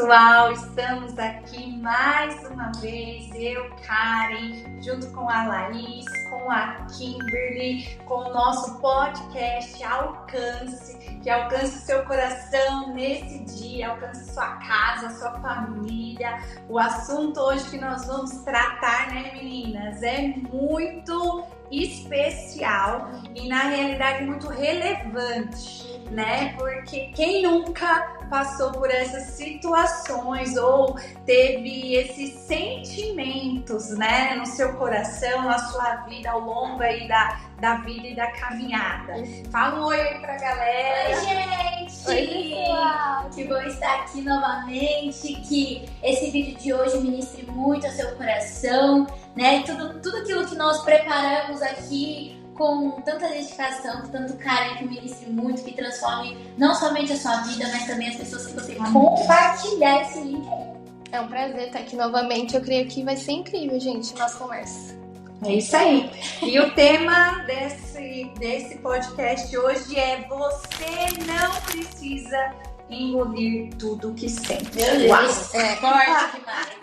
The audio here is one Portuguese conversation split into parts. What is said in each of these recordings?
pessoal, estamos aqui mais uma vez, eu, Karen, junto com a Laís, com a Kimberly, com o nosso podcast Alcance, que alcance o seu coração nesse dia, alcance sua casa, sua família. O assunto hoje que nós vamos tratar, né, meninas, é muito especial e na realidade muito relevante, né? Porque quem nunca passou por essas situações ou teve esses sentimentos, né, no seu coração, na sua vida ao longo aí da vida e da caminhada. Fala um oi aí pra galera. Oi, gente! Oi, pessoal! Que bom estar aqui novamente, que esse vídeo de hoje ministre muito ao seu coração, né? Tudo aquilo que nós preparamos aqui com tanta dedicação, com tanto carinho, que ministre muito, que transforme não somente a sua vida, mas também as pessoas que você compartilhar esse link aí. É um prazer estar aqui novamente. Eu creio que vai ser incrível, gente, nossa conversa. É isso aí. E o tema desse podcast hoje é: você não precisa engolir tudo que sente. Meu Deus, forte demais.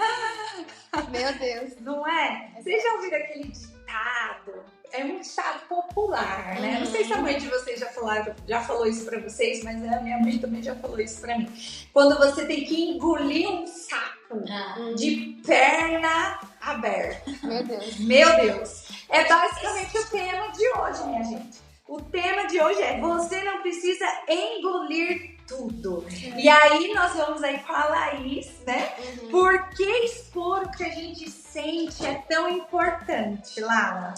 Meu Deus. Não é? Vocês já ouviram aquele ditado? É um ditado popular, né? Não sei se a mãe de vocês já falou isso pra vocês, mas a minha mãe também já falou isso pra mim. Quando você tem que engolir um sapo de perna aberta. Meu Deus. Meu Deus. É basicamente o tema de hoje, minha gente. O tema de hoje é: você não precisa engolir tudo. E aí nós vamos aí com a Laís, né? Por que expor o que a gente sente é tão importante, Lala?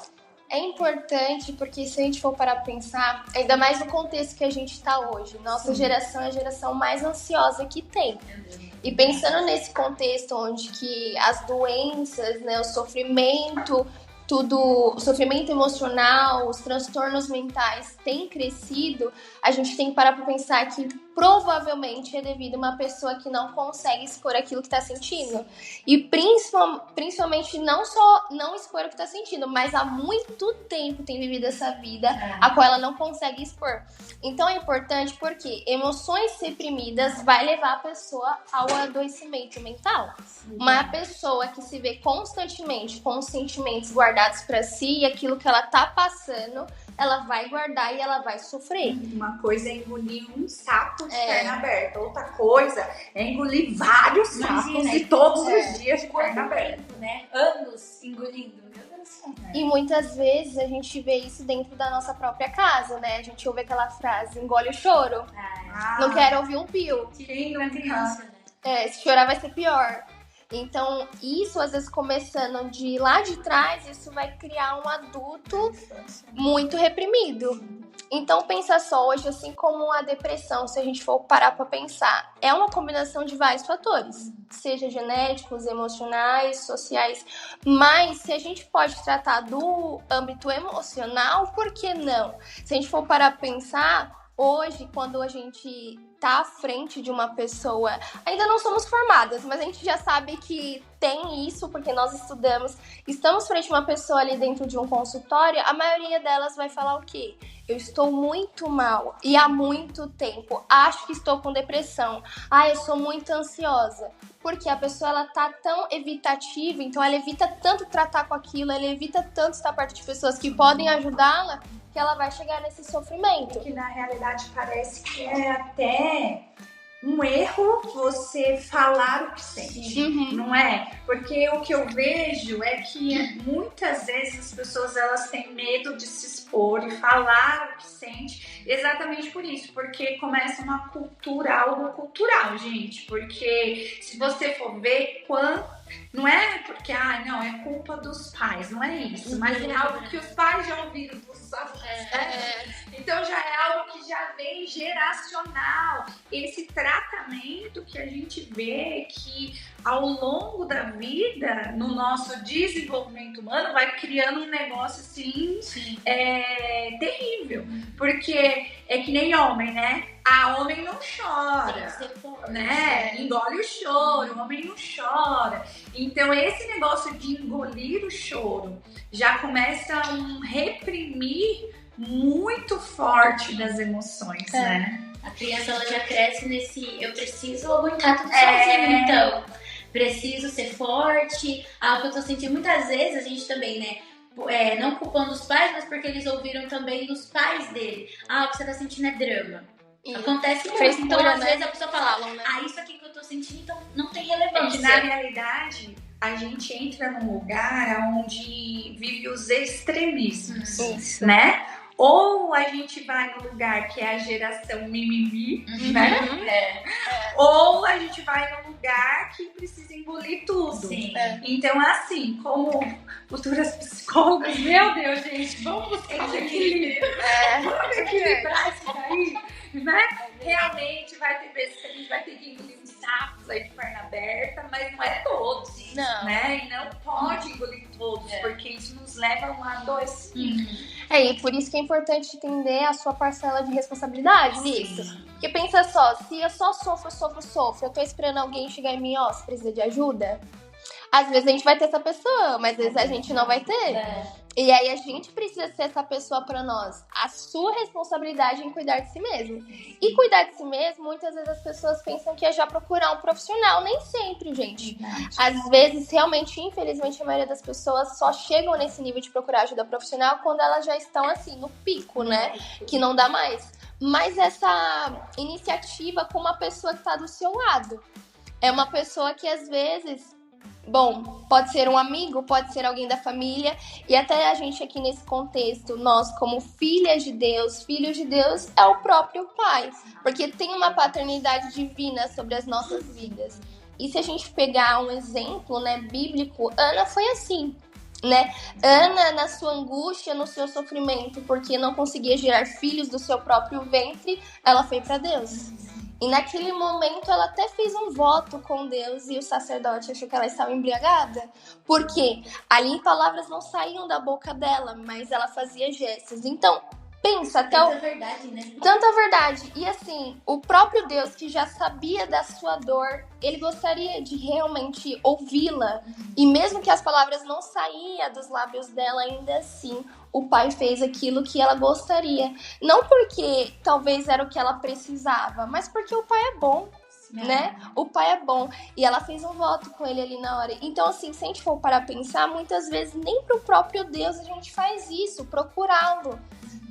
É importante porque se a gente for parar pra pensar, ainda mais no contexto que a gente está hoje, nossa geração é a geração mais ansiosa que tem. E pensando nesse contexto onde que as doenças, né, o sofrimento emocional, os transtornos mentais têm crescido, a gente tem que parar para pensar que provavelmente é devido a uma pessoa que não consegue expor aquilo que está sentindo. E principalmente não só não expor o que está sentindo, mas há muito tempo tem vivido essa vida a qual ela não consegue expor. Então é importante porque emoções reprimidas vai levar a pessoa ao adoecimento mental. Uma pessoa que se vê constantemente com os sentimentos guardados para si e aquilo que ela tá passando, ela vai guardar e ela vai sofrer. Uma coisa é engolir um sapo de perna aberta, outra coisa é engolir vários sapos e todos os dias de perna aberta, né? Anos engolindo, meu Deus do céu. E muitas vezes a gente vê isso dentro da nossa própria casa, né? A gente ouve aquela frase: engole o choro, não quero ouvir um pio. Quem não é criança, né? Se chorar vai ser pior. Então, isso às vezes começando de lá de trás, isso vai criar um adulto muito reprimido. Então, pensa só, hoje, assim como a depressão, se a gente for parar para pensar, é uma combinação de vários fatores, seja genéticos, emocionais, sociais, mas se a gente pode tratar do âmbito emocional, por que não? Se a gente for parar para pensar, hoje, quando a gente tá à frente de uma pessoa, ainda não somos formadas, mas a gente já sabe que tem isso, porque nós estamos frente a uma pessoa ali dentro de um consultório, a maioria delas vai falar o quê? Eu estou muito mal e há muito tempo, acho que estou com depressão, eu sou muito ansiosa, porque a pessoa ela tá tão evitativa, então ela evita tanto tratar com aquilo, ela evita tanto estar perto de pessoas que podem ajudá-la, que ela vai chegar nesse sofrimento. Que na realidade parece que é até um erro você falar o que sente, não é? Porque o que eu vejo é que muitas vezes as pessoas elas têm medo de se expor e falar o que sente, exatamente por isso, porque começa uma cultura, algo cultural, gente, porque se você for ver não é porque, não, é culpa dos pais, não é isso, mas é algo que os pais já ouviram dos avós, então já é algo que já vem geracional, esse tratamento que a gente vê que ao longo da vida, no nosso desenvolvimento humano, vai criando um negócio assim, terrível, porque é que nem homem, né? Homem não chora, né? Engole o choro, o homem não chora. Então esse negócio de engolir o choro já começa a reprimir muito forte das emoções, né? A criança, ela já cresce nesse, eu preciso aguentar tudo sozinho, então. Preciso ser forte. O que eu tô sentindo muitas vezes, a gente também, né? Não culpando os pais, mas porque eles ouviram também dos pais dele. O que você tá sentindo é drama. Acontece muito. Então, às vezes, a pessoa fala, isso aqui que eu tô sentindo, então não tem relevância. Que, na realidade, a gente entra num lugar onde vive os extremismos, né? Ou a gente vai no lugar que é a geração mimimi, né? Ou a gente vai no lugar que precisa engolir tudo. Sim. Então, assim, como futuras psicólogas, meu Deus, gente, vamos buscar esse equilíbrio. Vamos equilibrar isso daí, né? Realmente vai ter vezes que a gente vai ter que engolir uns sapos aí de perna aberta, mas não é todos, né? E não pode engolir todos, porque isso nos leva a um adoecimento. E por isso que é importante entender a sua parcela de responsabilidade nisso. Porque pensa só, se eu só sofro, eu tô esperando alguém chegar em mim, você precisa de ajuda? Às vezes a gente vai ter essa pessoa, mas às vezes a gente não vai ter. E aí a gente precisa ser essa pessoa pra nós. A sua responsabilidade em cuidar de si mesmo. E cuidar de si mesmo, muitas vezes as pessoas pensam que é já procurar um profissional. Nem sempre, gente. Às vezes, realmente, infelizmente, a maioria das pessoas só chegam nesse nível de procurar ajuda profissional quando elas já estão, assim, no pico, né? Que não dá mais. Mas essa iniciativa com uma pessoa que tá do seu lado. É uma pessoa que, às vezes... Bom, pode ser um amigo, pode ser alguém da família. E até a gente aqui nesse contexto, nós como filhas de Deus, filhos de Deus, é o próprio Pai. Porque tem uma paternidade divina sobre as nossas vidas. E se a gente pegar um exemplo, né, bíblico, Ana foi assim, né? Ana, na sua angústia, no seu sofrimento, porque não conseguia gerar filhos do seu próprio ventre, ela foi para Deus. E naquele momento ela até fez um voto com Deus e o sacerdote achou que ela estava embriagada. Porque ali palavras não saíam da boca dela, mas ela fazia gestos. Então, pensa até Tanta verdade, né? Tanta verdade. E assim, o próprio Deus que já sabia da sua dor, ele gostaria de realmente ouvi-la. E mesmo que as palavras não saíam dos lábios dela, ainda assim, o pai fez aquilo que ela gostaria. Não porque talvez era o que ela precisava, mas porque o pai é bom, né? O pai é bom. E ela fez um voto com ele ali na hora. Então, assim, se a gente for parar a pensar, muitas vezes nem pro próprio Deus a gente faz isso, procurá-lo.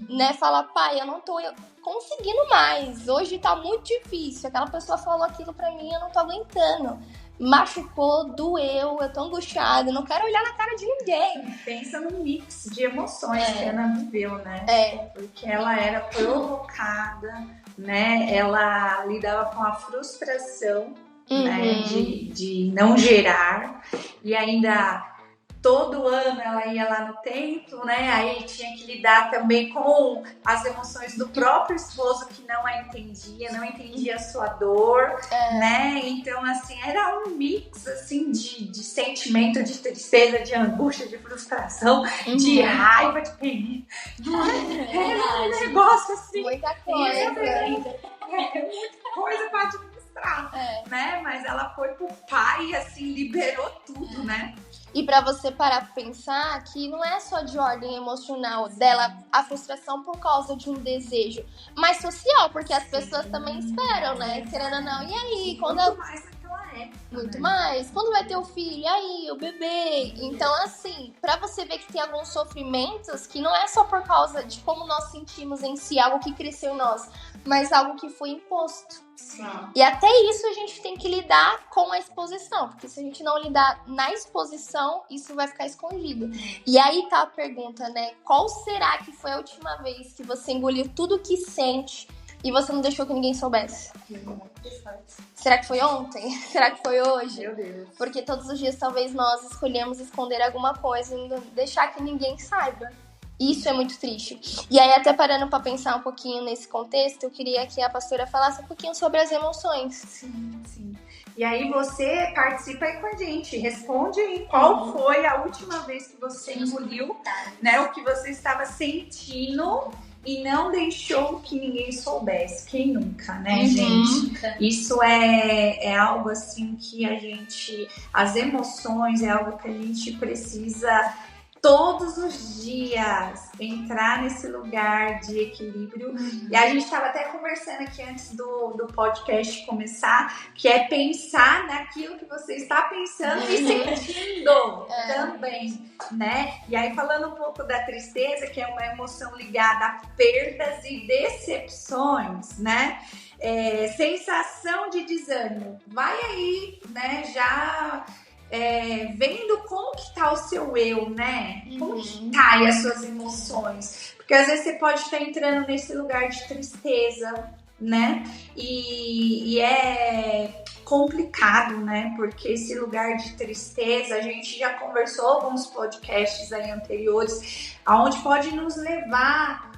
Né? Falar, pai, eu não tô conseguindo mais. Hoje tá muito difícil. Aquela pessoa falou aquilo pra mim, eu não tô aguentando. Machucou, doeu, eu tô angustiada, não quero olhar na cara de ninguém. Pensa no mix de emoções que a Ana viveu, né? Porque ela era provocada, né? Ela lidava com a frustração, né? De não gerar. E ainda todo ano ela ia lá no templo, né? Aí tinha que lidar também com as emoções do próprio esposo que não a entendia, não entendia a sua dor, né? Então, assim, era um mix, assim, de sentimento, de tristeza, de angústia, de frustração, de raiva, de perigo. Era um negócio assim. Muita coisa. Muita coisa pra administrar, né? Mas ela foi pro pai e, assim, liberou tudo, né? E pra você parar pra pensar que não é só de ordem emocional dela, a frustração por causa de um desejo, mas social, porque as pessoas também esperam, né? Querendo ou não. E aí, quando muito mais naquela época. Muito mais. Quando vai ter o filho? E aí, o bebê? Então, assim, pra você ver que tem alguns sofrimentos que não é só por causa de como nós sentimos em si, algo que cresceu em nós, mas algo que foi imposto. Sim. E até isso a gente tem que lidar com a exposição, porque se a gente não lidar na exposição, isso vai ficar escondido. E aí tá a pergunta, né? Qual será que foi a última vez que você engoliu tudo que sente e você não deixou que ninguém soubesse? Será que foi ontem? Será que foi hoje? Meu Deus. Porque todos os dias talvez nós escolhemos esconder alguma coisa e não deixar que ninguém saiba. Isso é muito triste. E aí, até parando pra pensar um pouquinho nesse contexto, eu queria que a pastora falasse um pouquinho sobre as emoções. Sim, sim. E aí você participa aí com a gente, responde aí qual foi a última vez que você engoliu, né, o que você estava sentindo e não deixou que ninguém soubesse. Quem nunca, né, gente? Isso é algo assim que a gente, as emoções é algo que a gente precisa todos os dias entrar nesse lugar de equilíbrio. E a gente estava até conversando aqui antes do podcast começar, que é pensar naquilo que você está pensando e sentindo também, né? E aí falando um pouco da tristeza, que é uma emoção ligada a perdas e decepções, né? Sensação de desânimo. Vai aí, né? Já vendo como que tá o seu eu, né? Como que tá aí as suas emoções. Porque às vezes você pode estar entrando nesse lugar de tristeza, né? E é complicado, né? Porque esse lugar de tristeza, a gente já conversou alguns podcasts aí anteriores, aonde pode nos levar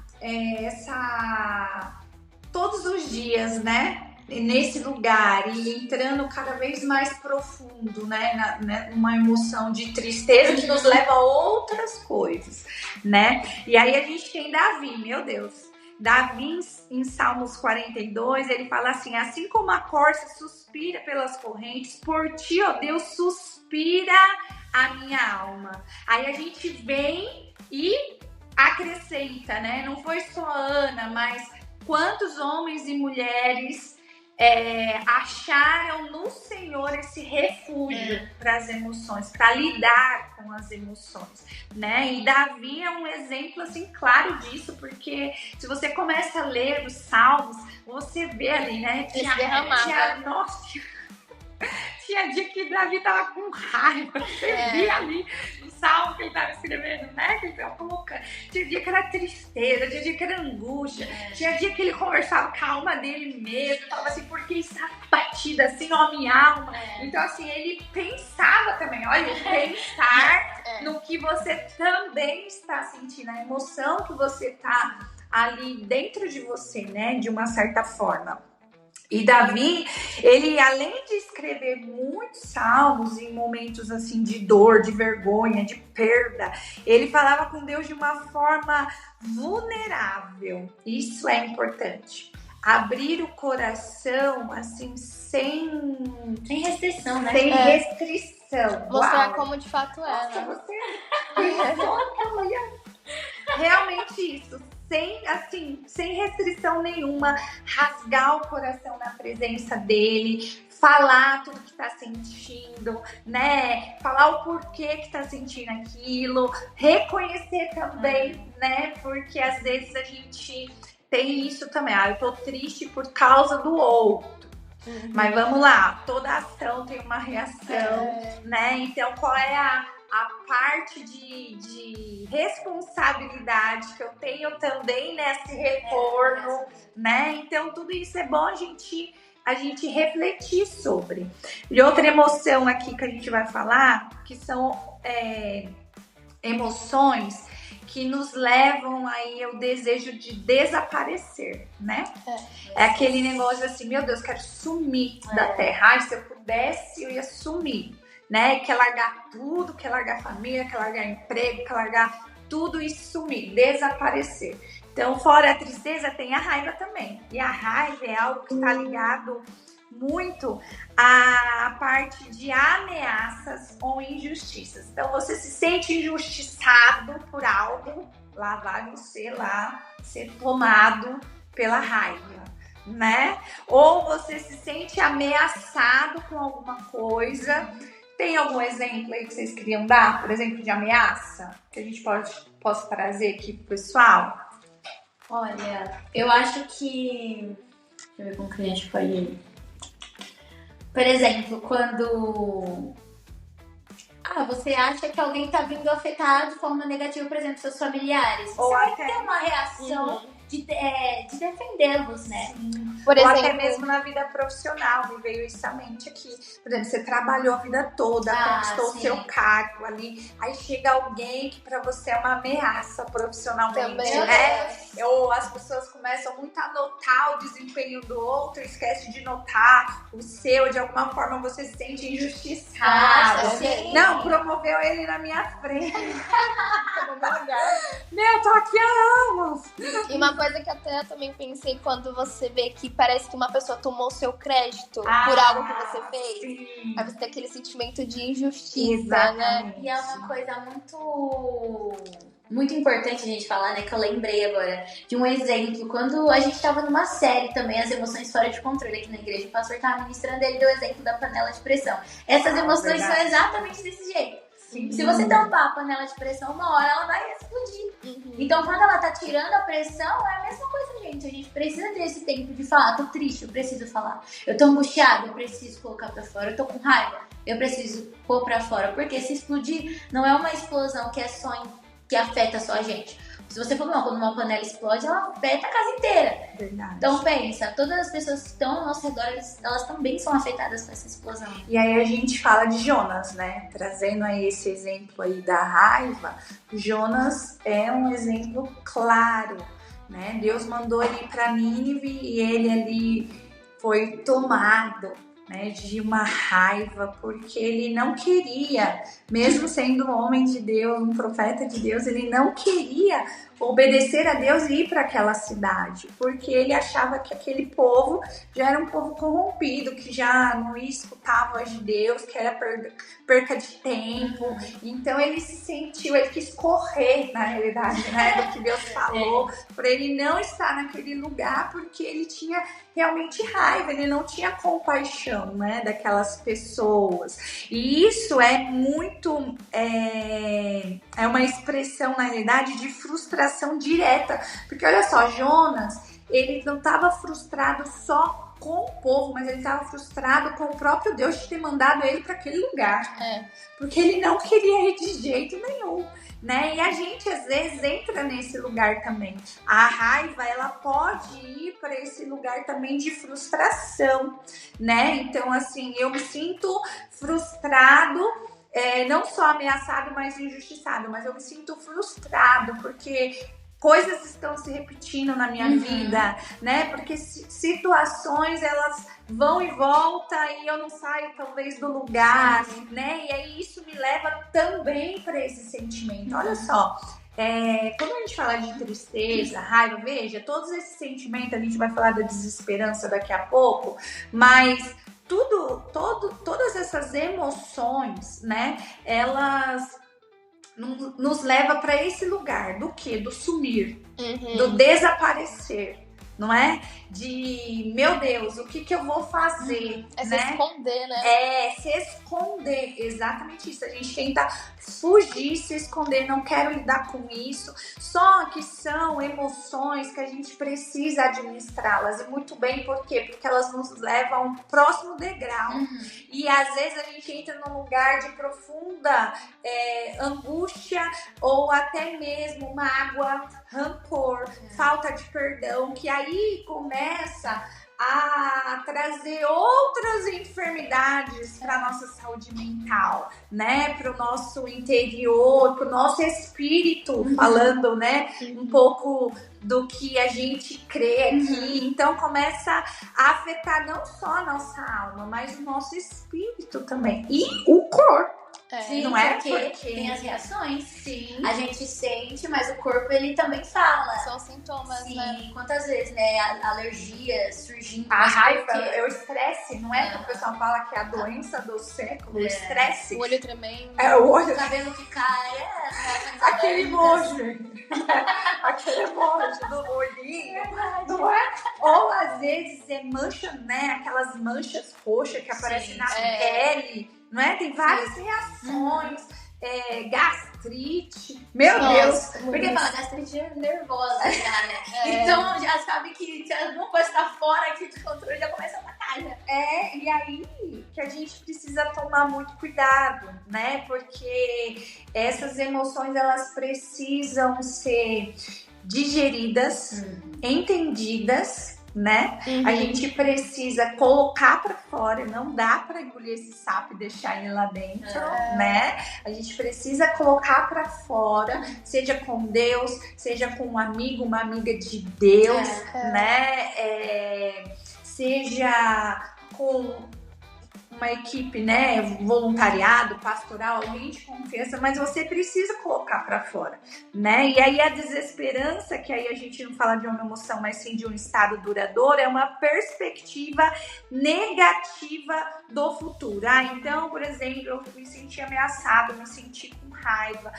todos os dias, né? Nesse lugar e entrando cada vez mais profundo, né? Numa emoção de tristeza que nos leva a outras coisas, né? E aí a gente tem Davi, meu Deus. Davi, em Salmos 42, ele fala assim como a corça suspira pelas correntes, por ti, ó Deus, suspira a minha alma. Aí a gente vem e acrescenta, né? Não foi só Ana, mas quantos homens e mulheres acharam no Senhor esse refúgio para as emoções, para lidar com as emoções, né? E Davi é um exemplo assim claro disso, porque se você começa a ler os Salmos, você vê ali, né? Tinha dia que Davi tava com raiva, você via ali no salmo que ele tava escrevendo, né? Que ele tava colocando. Tinha dia que era tristeza, tinha dia que era angústia, tinha dia que ele conversava com a alma dele mesmo, falava assim, por que está batida assim, ó, minha alma? Então, assim, ele pensava também, olha, pensar no que você também está sentindo, a emoção que você tá ali dentro de você, né? De uma certa forma. E Davi, ele além de escrever muitos salmos em momentos assim de dor, de vergonha, de perda, ele falava com Deus de uma forma vulnerável. Isso é importante. Abrir o coração assim sem restrição, né? Sem restrição. Mostrar como de fato é. Nossa, você realmente isso. Sem restrição nenhuma, rasgar o coração na presença dele, falar tudo que tá sentindo, né? Falar o porquê que tá sentindo aquilo, reconhecer também, né? Porque às vezes a gente tem isso também. Eu tô triste por causa do outro. Mas vamos lá, toda ação tem uma reação, né? Então qual é a parte de responsabilidade que eu tenho também nesse retorno, né? Então, tudo isso é bom a gente refletir sobre. E outra emoção aqui que a gente vai falar, que são emoções que nos levam aí ao desejo de desaparecer, né? É aquele negócio assim, meu Deus, quero sumir da terra. Ai, se eu pudesse, eu ia sumir. Né? Quer largar tudo, quer largar família, quer largar emprego, quer largar tudo e sumir, desaparecer. Então, fora a tristeza, tem a raiva também. E a raiva é algo que está ligado muito à parte de ameaças ou injustiças. Então, você se sente injustiçado por algo, lá vai você lá ser tomado pela raiva, né? Ou você se sente ameaçado com alguma coisa. Tem algum exemplo aí que vocês queriam dar, por exemplo, de ameaça? Que a gente possa trazer aqui pro pessoal? Olha, eu acho que... Deixa eu ver como que a gente pode... Por exemplo, quando... você acha que alguém tá vindo afetar de forma negativa, por exemplo, seus familiares. Ou você até... vai ter uma reação de defendê-los, né? Por Ou exemplo, até mesmo na vida profissional, me veio isso à mente aqui. Por exemplo, você trabalhou a vida toda, conquistou o seu cargo ali, aí chega alguém que pra você é uma ameaça profissionalmente, também, né? Ou as pessoas começam muito a notar o desempenho do outro, esquece de notar o seu, de alguma forma você se sente injustiçado. Não, promoveu ele na minha frente. no meu lugar. Meu, tô aqui há anos. E uma coisa que até eu também pensei quando você vê que parece que uma pessoa tomou o seu crédito por algo que você fez. Sim. Aí você tem aquele sentimento de injustiça, Exatamente. né? E é uma coisa muito importante a gente falar, né? Que eu lembrei agora de um exemplo. Quando a gente tava numa série também, As Emoções Fora de Controle aqui na igreja, o pastor tava ministrando, ele deu o exemplo da panela de pressão. Essas emoções são exatamente desse jeito. Sim. Se você tampar a panela de pressão, uma hora ela vai explodir. Então, quando ela tá tirando a pressão, é a mesma coisa, gente. A gente precisa ter esse tempo de falar. Tô triste, eu preciso falar. Eu tô angustiada, eu preciso colocar pra fora. Eu tô com raiva, eu preciso pôr pra fora. Porque se explodir, não é uma explosão que é que afeta só a gente. Se você for quando uma panela explode, ela afeta a casa inteira. Verdade. Então pensa, todas as pessoas que estão ao nosso redor, elas também são afetadas com essa explosão. E aí a gente fala de Jonas, né? Trazendo aí esse exemplo aí da raiva, Jonas é um exemplo claro, né? Deus mandou ele para Nínive e ele ali foi tomado, né, de uma raiva, porque ele não queria, mesmo sendo um homem de Deus, um profeta de Deus, ele não queria obedecer a Deus e ir para aquela cidade, porque ele achava que aquele povo já era um povo corrompido, que já não escutava a voz de Deus, que era perca de tempo. Então ele se sentiu, ele quis correr, na realidade, né, do que Deus falou, para ele não estar naquele lugar, porque ele tinha realmente raiva, ele não tinha compaixão, né, daquelas pessoas. E isso é muito, é uma expressão, na realidade, de frustração direta, porque olha só, Jonas, ele não estava frustrado só com o povo, mas ele estava frustrado com o próprio Deus de ter mandado ele para aquele lugar, porque ele não queria ir de jeito nenhum, né? E a gente às vezes entra nesse lugar também. A raiva, ela pode ir para esse lugar também de frustração, né? Então, assim, eu me sinto frustrado, não só ameaçado, mas injustiçado, mas eu me sinto frustrado porque coisas estão se repetindo na minha vida, né? Porque situações, elas vão e voltam e eu não saio talvez do lugar, né? E aí isso me leva também para esse sentimento. Olha só, quando a gente fala de tristeza, raiva, veja, todos esses sentimentos, a gente vai falar da desesperança daqui a pouco, mas todas essas emoções, né? Elas nos leva para esse lugar do quê? Do sumir, do desaparecer, não é? De, meu Deus, o que eu vou fazer? É né? se esconder, né? Se esconder, exatamente isso. A gente tenta fugir, se esconder, não quero lidar com isso. Só que são emoções que a gente precisa administrá-las. E muito bem, por quê? Porque elas nos levam a um próximo degrau. E às vezes a gente entra num lugar de profunda angústia ou até mesmo mágoa, rancor, falta de perdão, que aí começa a trazer outras enfermidades para nossa saúde mental, né? Para o nosso interior, para o nosso espírito, falando, né? Um pouco do que a gente crê aqui. Então começa a afetar não só a nossa alma, mas o nosso espírito também e o corpo. Sim, não é? Porque tem as reações. Sim. A gente sente, mas o corpo ele também fala. São sintomas, sim, né? Quantas vezes, né? Alergias surgindo. A raiva, é o estresse, não é? Que o pessoal fala que é a doença do século, o estresse. O olho tremendo. O olho. O cabelo que cai, aquele emoji. Aquele emoji do olhinho, não é? Ou às vezes mancha, né? Aquelas manchas roxas que aparecem na pele. Não é? Tem várias reações, gastrite. Meu Deus! Porque fala gastrite nervosa já, né? Então já sabe que se alguma coisa tá fora aqui de controle, já começa a atacar, já. E aí que a gente precisa tomar muito cuidado, né? Porque essas emoções, elas precisam ser digeridas, entendidas, né? A gente precisa colocar pra fora, não dá pra engolir esse sapo e deixar ele lá dentro, né? A gente precisa colocar pra fora, seja com Deus, seja com um amigo, uma amiga de Deus, né? Seja com uma equipe, né, voluntariado, pastoral, alguém de confiança, mas você precisa colocar para fora, né? E aí a desesperança, que aí a gente não fala de uma emoção, mas sim de um estado duradouro, é uma perspectiva negativa do futuro. Então, por exemplo, eu me senti ameaçado, me senti com raiva.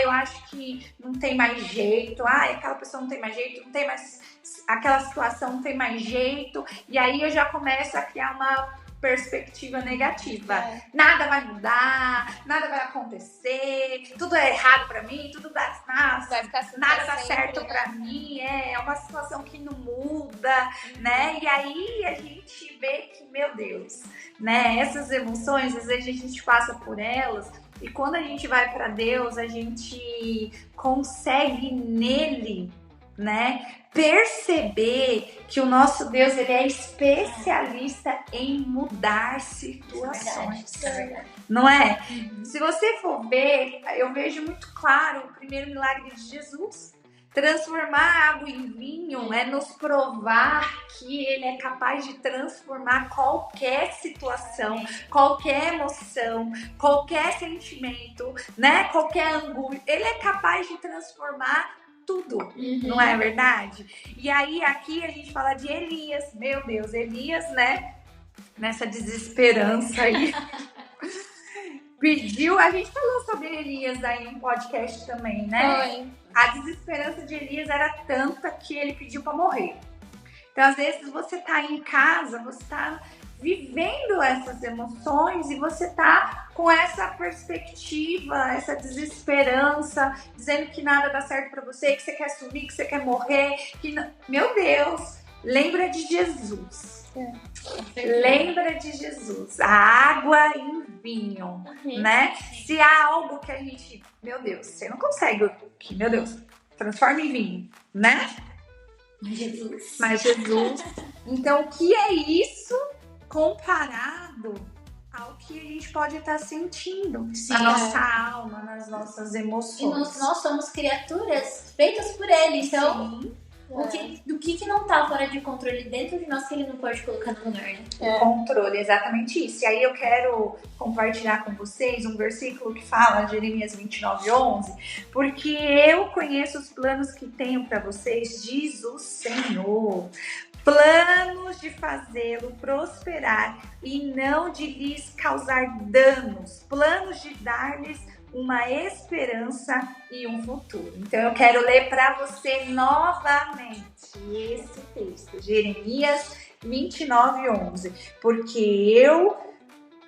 Eu acho que não tem mais jeito. Aquela pessoa não tem mais jeito, não tem mais aquela situação, não tem mais jeito. E aí eu já começo a criar uma perspectiva negativa. Nada vai mudar, nada vai acontecer, tudo é errado pra mim, tudo dá assim, nada dá certo pra mim, é uma situação que não muda, né? E aí a gente vê que, meu Deus, né? Essas emoções, às vezes a gente passa por elas e quando a gente vai pra Deus, a gente consegue nele, né, perceber que o nosso Deus, ele é especialista em mudar situações. Não é? Se você for ver, eu vejo muito claro o primeiro milagre de Jesus. Transformar água em vinho é nos provar que ele é capaz de transformar qualquer situação, qualquer emoção, qualquer sentimento, né? Qualquer angústia. Ele é capaz de transformar tudo, não é verdade? E aí aqui a gente fala de Elias, meu Deus, Elias, né? Nessa desesperança aí. Pediu, a gente falou sobre Elias aí em podcast também, né? Foi. A desesperança de Elias era tanta que ele pediu para morrer. Então, às vezes, você tá em casa, você tá vivendo essas emoções e você tá com essa perspectiva, essa desesperança, dizendo que nada dá certo para você, que você quer sumir, que você quer morrer, que não... Meu Deus, lembra de Jesus. Lembra de Jesus, a água em vinho, né? Se há algo que a gente, meu Deus, você não consegue, que, meu Deus, transforma em vinho, né? Mas Jesus. Então, o que é isso comparado ao que a gente pode estar sentindo na nossa alma, nas nossas emoções? E nós somos criaturas feitas por Ele, então... Sim. Do que não tá fora de controle dentro de nós que ele não pode colocar no lugar, né? O controle, exatamente isso. E aí eu quero compartilhar com vocês um versículo que fala, Jeremias 29:11, porque eu conheço os planos que tenho para vocês, diz o Senhor. Planos de fazê-lo prosperar e não de lhes causar danos. Planos de dar-lhes uma esperança e um futuro. Então eu quero ler para você novamente esse texto, Jeremias 29:11, porque eu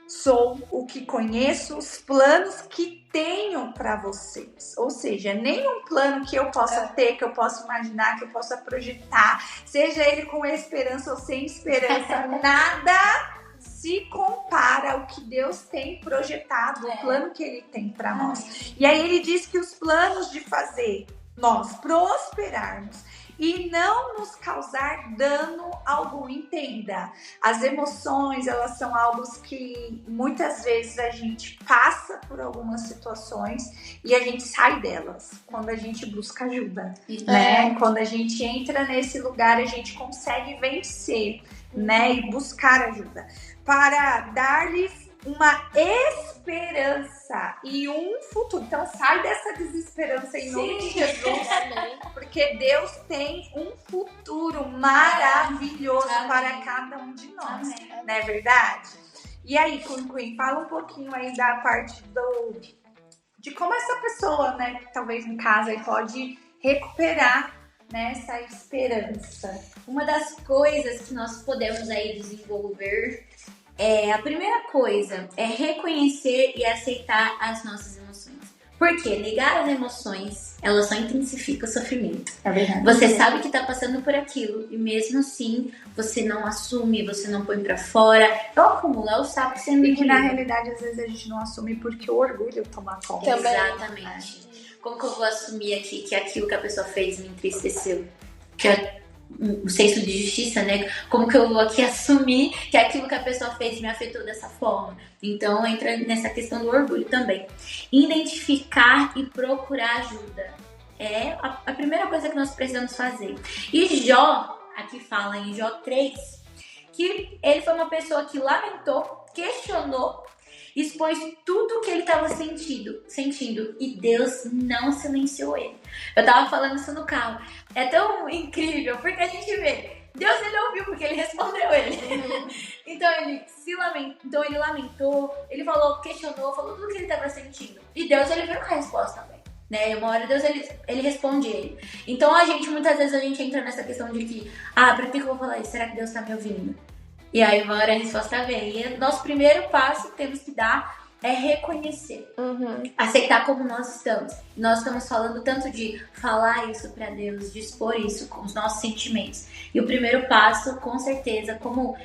sou o que conheço os planos que tenho para vocês. Ou seja, nenhum plano que eu possa ter, que eu possa imaginar, que eu possa projetar, seja ele com esperança ou sem esperança, nada se compara ao que Deus tem projetado, o plano que Ele tem para nós. E aí Ele diz que os planos de fazer nós prosperarmos e não nos causar dano algum. Entenda, as emoções, elas são algo que muitas vezes a gente passa por algumas situações e a gente sai delas quando a gente busca ajuda, né? Quando a gente entra nesse lugar, a gente consegue vencer, né? E buscar ajuda para dar-lhes uma esperança e um futuro. Então sai dessa desesperança em nome de Jesus, porque Deus tem um futuro maravilhoso para cada um de nós, não é verdade? E aí, Queen, fala um pouquinho aí da parte de como essa pessoa, né, que talvez em casa aí pode recuperar nessa esperança. Uma das coisas que nós podemos aí desenvolver a primeira coisa é reconhecer e aceitar as nossas emoções. Porque negar as emoções, elas só intensificam o sofrimento. É verdade. Você sabe que tá passando por aquilo e mesmo assim você não assume, você não põe pra fora. É o acúmulo, é o sapo sendo engolido. E que na realidade às vezes a gente não assume porque o orgulho toma conta. Exatamente. Como que eu vou assumir aqui que aquilo que a pessoa fez me entristeceu? Que o senso de justiça, né? Como que eu vou aqui assumir que aquilo que a pessoa fez me afetou dessa forma? Então entra nessa questão do orgulho também. Identificar e procurar ajuda é a primeira coisa que nós precisamos fazer. E Jó, aqui fala em Jó 3, que ele foi uma pessoa que lamentou, questionou, expôs tudo o que ele estava sentindo. E Deus não silenciou ele. Eu tava falando isso no carro. É tão incrível, porque a gente vê, Deus ele ouviu, porque ele respondeu ele. Então ele lamentou, ele falou, questionou, falou tudo o que ele estava sentindo. E Deus ele viu a resposta também. Né? E uma hora Deus ele responde ele. Então muitas vezes a gente entra nessa questão de que, pra que eu vou falar isso? Será que Deus tá me ouvindo? E aí uma hora a resposta vem. E nosso primeiro passo que temos que dar é reconhecer, aceitar como nós estamos. Nós estamos falando tanto de falar isso pra Deus, de expor isso com os nossos sentimentos. E o primeiro passo, com certeza, como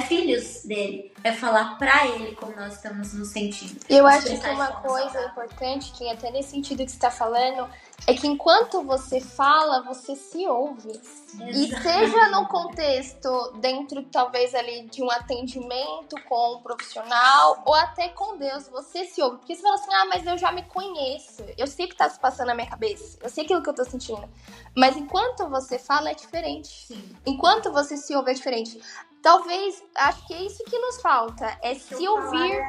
filhos dele, é falar pra ele como nós estamos nos sentindo. Eu acho que uma coisa importante, que até nesse sentido que você tá falando, é que enquanto você fala, você se ouve. Exato. E seja no contexto, dentro talvez ali de um atendimento com um profissional, ou até com Deus, você se ouve. Porque você fala assim, mas eu já me conheço, eu sei o que tá se passando na minha cabeça, eu sei aquilo que eu tô sentindo. Mas enquanto você fala, é diferente. Sim. Enquanto você se ouve, é diferente. Talvez, acho que é isso que nos falta, é se ouvir.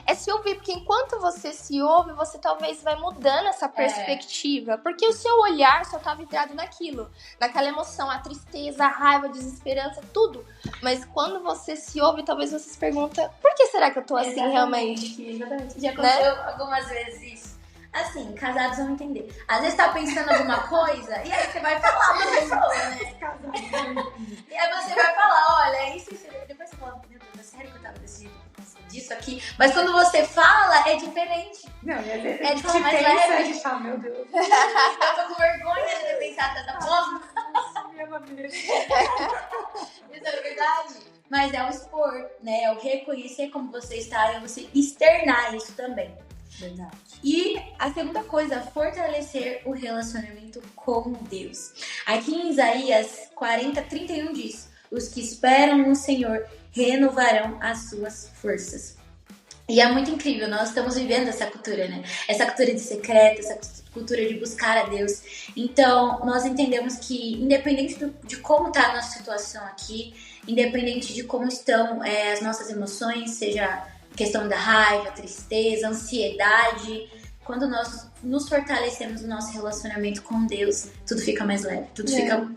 É se ouvir, porque enquanto você se ouve, você talvez vai mudando essa perspectiva. Porque o seu olhar só tá vidrado naquilo, naquela emoção, a tristeza, a raiva, a desesperança, tudo. Mas quando você se ouve, talvez você se pergunta, por que será que eu tô assim realmente? Exatamente. Já aconteceu algumas vezes isso. Assim, casados vão entender. Às vezes tá pensando alguma coisa e aí você vai falar pra pessoa, né? E aí você vai falar, olha, isso. Depois você fala, meu Deus, é sério que eu tava desse jeito, disso aqui? Mas quando você fala, é diferente. Não, é de mais leve. A gente fala, meu Deus. Eu tô com vergonha de ter pensado dessa forma. Isso é verdade. Mas é o expor, né? É o reconhecer como você está e você externar isso também. Verdade. E a segunda coisa, fortalecer o relacionamento com Deus. Aqui em Isaías 40:31 diz: os que esperam no Senhor renovarão as suas forças. E é muito incrível, nós estamos vivendo essa cultura, né? Essa cultura de secreto, essa cultura de buscar a Deus. Então, nós entendemos que, independente de como está a nossa situação aqui, independente de como estão as nossas emoções, seja questão da raiva, tristeza, ansiedade, quando nós nos fortalecemos no nosso relacionamento com Deus, tudo fica mais leve, tudo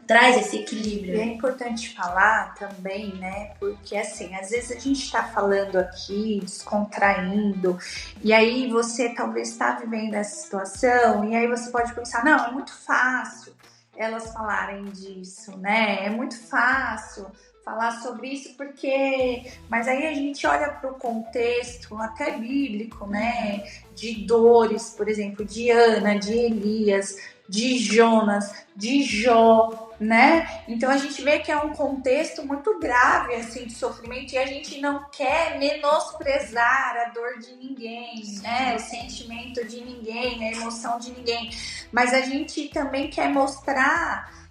traz esse equilíbrio. E é importante falar também, né, porque assim, às vezes a gente tá falando aqui, descontraindo, e aí você talvez está vivendo essa situação, e aí você pode pensar, não, é muito fácil elas falarem disso, né, é muito fácil falar sobre isso porque... Mas aí a gente olha para o contexto até bíblico, né? De dores, por exemplo, de Ana, de Elias, de Jonas, de Jó, né? Então a gente vê que é um contexto muito grave, assim, de sofrimento, e a gente não quer menosprezar a dor de ninguém, né? O sentimento de ninguém, a emoção de ninguém. Mas a gente também quer mostrar...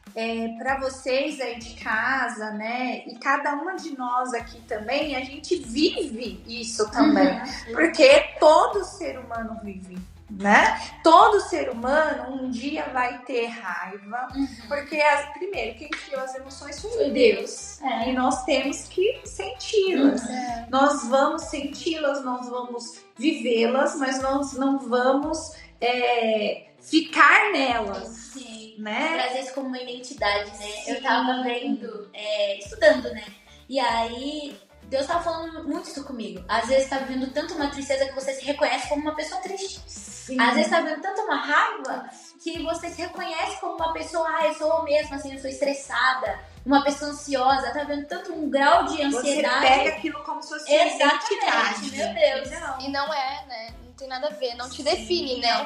para vocês aí de casa, né? E cada uma de nós aqui também, a gente vive isso também. Porque todo ser humano vive, né? Todo ser humano um dia vai ter raiva. Porque, primeiro, quem criou as emoções foi Deus. E nós temos que senti-las. Nós vamos senti-las, nós vamos vivê-las, mas nós não vamos ficar nelas. Sim. Né? Trazer isso como uma identidade, né? Sim. Eu tava vendo, estudando, né? E aí, Deus tava falando muito isso comigo. Às vezes tá vivendo tanto uma tristeza que você se reconhece como uma pessoa triste. Sim. Às vezes tá vivendo tanto uma raiva que você se reconhece como uma pessoa, eu sou mesmo, assim, eu sou estressada, uma pessoa ansiosa, tá vendo tanto um grau de ansiedade. Você pega aquilo como se fosse identidade. Meu Deus. E não é, né? Não tem nada a ver, não te define, né? Não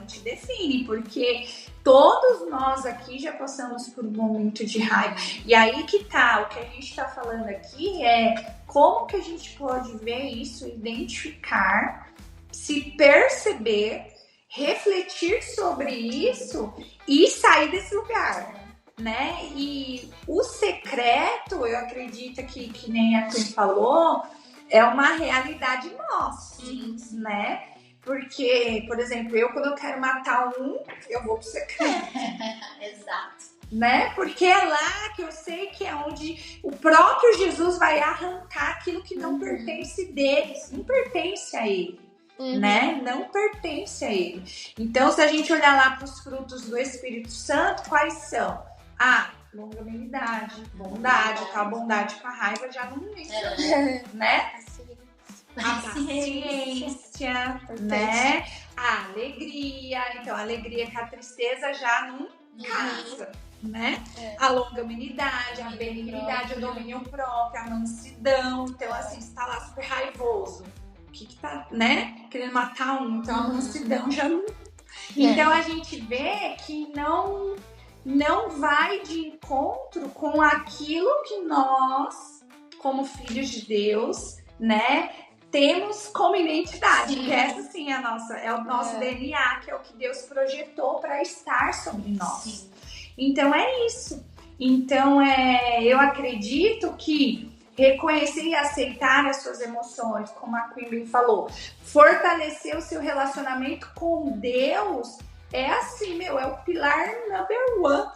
te define, porque todos nós aqui já passamos por um momento de raiva. E aí que tá, o que a gente tá falando aqui é como que a gente pode ver isso, identificar, se perceber, refletir sobre isso e sair desse lugar, né? E o secreto, eu acredito que nem a Queen falou, é uma realidade nossa, né? Porque, por exemplo, quando eu quero matar um, eu vou pro secreto. Exato. né? Porque é lá que eu sei que é onde o próprio Jesus vai arrancar aquilo que não pertence deles, não pertence a ele, né? Não pertence a ele. Então, se a gente olhar lá para os frutos do Espírito Santo, quais são? Longanimidade, bondade, tá? A bondade com a raiva já não menciona, né? A paciência, né? A alegria. Então, a alegria com a tristeza já não casa, né? A longanimidade, a benignidade, o domínio próprio, a mansidão. Então, assim, você tá lá super raivoso. O que tá, né? Querendo matar um. Então, a mansidão já não... Então, a gente vê que não vai de encontro com aquilo que nós, como filhos de Deus, né, temos como identidade. Que essa sim é o nosso DNA, que é o que Deus projetou para estar sobre nós. Sim. Então é isso. Então eu acredito que reconhecer e aceitar as suas emoções, como a Quimby falou, fortalecer o seu relacionamento com Deus, é assim, é o pilar number one.